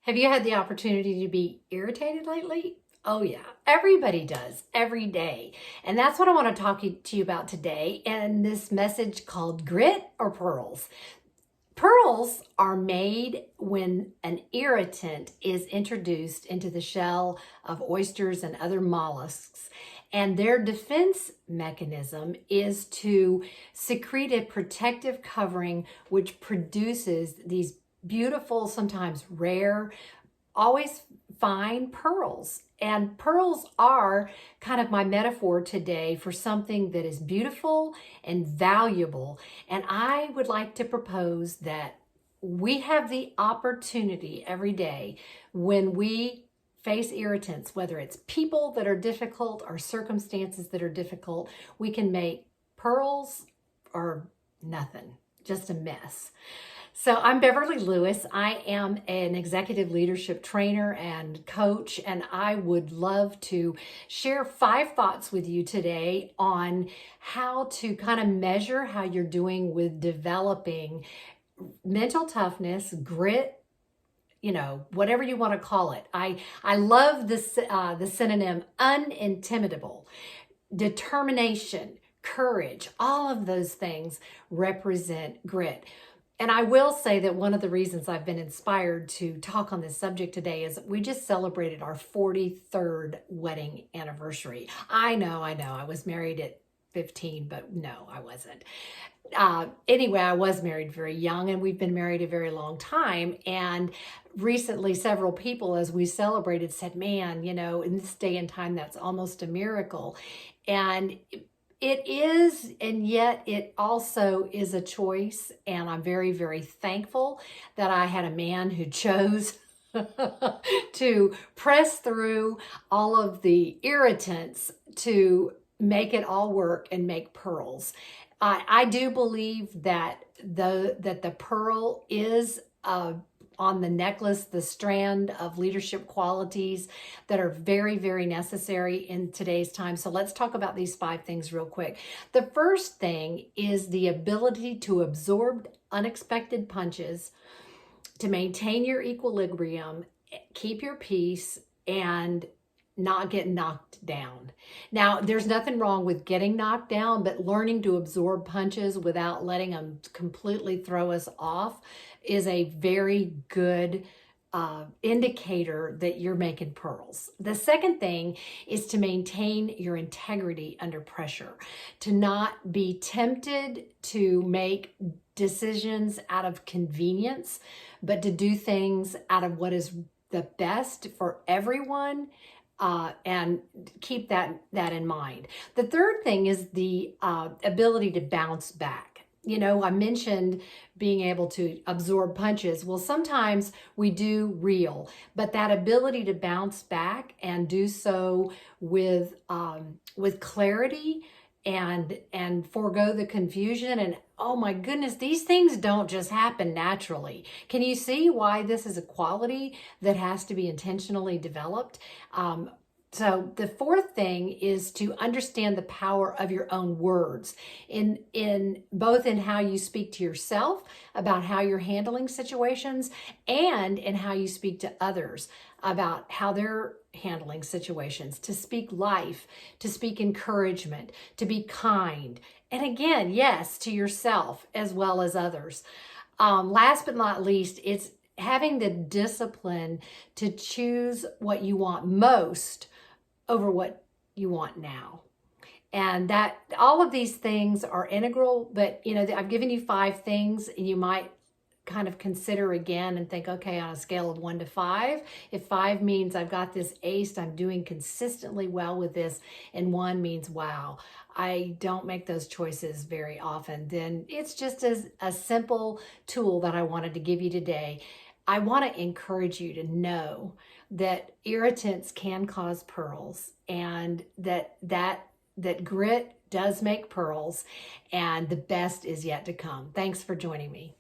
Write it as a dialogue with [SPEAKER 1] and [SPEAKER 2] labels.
[SPEAKER 1] Have you had the opportunity to be irritated lately? Oh yeah, everybody does every day. And that's what I want to talk to you about today in this message called Grit or Pearls. Pearls are made when an irritant is introduced into the shell of oysters and other mollusks. And their defense mechanism is to secrete a protective covering which produces these beautiful, sometimes rare, always find pearls. And pearls are kind of my metaphor today for something that is beautiful and valuable. And I would like to propose that we have the opportunity every day when we face irritants, whether it's people that are difficult or circumstances that are difficult, we can make pearls or nothing, just a mess. So I'm Beverly Lewis. I am an executive leadership trainer and coach, and I would love to share 5 thoughts with you today on how to kind of measure how you're doing with developing mental toughness, grit, whatever you want to call it. I love this the synonym unintimidable, determination, courage. All of those things represent grit. And I will say that one of the reasons I've been inspired to talk on this subject today is we just celebrated our 43rd wedding anniversary. I know, I was married at 15, but no, I wasn't. Anyway, I was married very young, and we've been married a very long time. And recently, several people, as we celebrated, said, man, in this day and time, that's almost a miracle. And it is, and yet it also is a choice. And I'm very, very thankful that I had a man who chose to press through all of the irritants to make it all work and make pearls. I do believe that the pearl is on the necklace, the strand of leadership qualities that are very, very necessary in today's time. So let's talk about these 5 things real quick. The first thing is the ability to absorb unexpected punches, to maintain your equilibrium, keep your peace, and not get knocked down. Now, there's nothing wrong with getting knocked down, but learning to absorb punches without letting them completely throw us off is a very good indicator that you're making pearls. The second thing is to maintain your integrity under pressure, to not be tempted to make decisions out of convenience, but to do things out of what is the best for everyone. And keep that in mind. The third thing is the ability to bounce back. I mentioned being able to absorb punches. Well, sometimes we do reel, but that ability to bounce back and do so with clarity and forego the confusion. And oh my goodness, these things don't just happen naturally. Can you see why this is a quality that has to be intentionally developed? So the fourth thing is to understand the power of your own words in both in how you speak to yourself about how you're handling situations, and in how you speak to others about how they're handling situations, to speak life, to speak encouragement, to be kind. And again, yes, to yourself as well as others. Last but not least, it's having the discipline to choose what you want most over what you want now. And that all of these things are integral, but I've given you 5 things, and you might kind of consider again and think, okay, on a scale of 1 to 5, if 5 means I've got this aced, I'm doing consistently well with this, and 1 means, wow, I don't make those choices very often, then it's just as a simple tool that I wanted to give you today. I want to encourage you to know that irritants can cause pearls, and that grit does make pearls, and the best is yet to come. Thanks for joining me.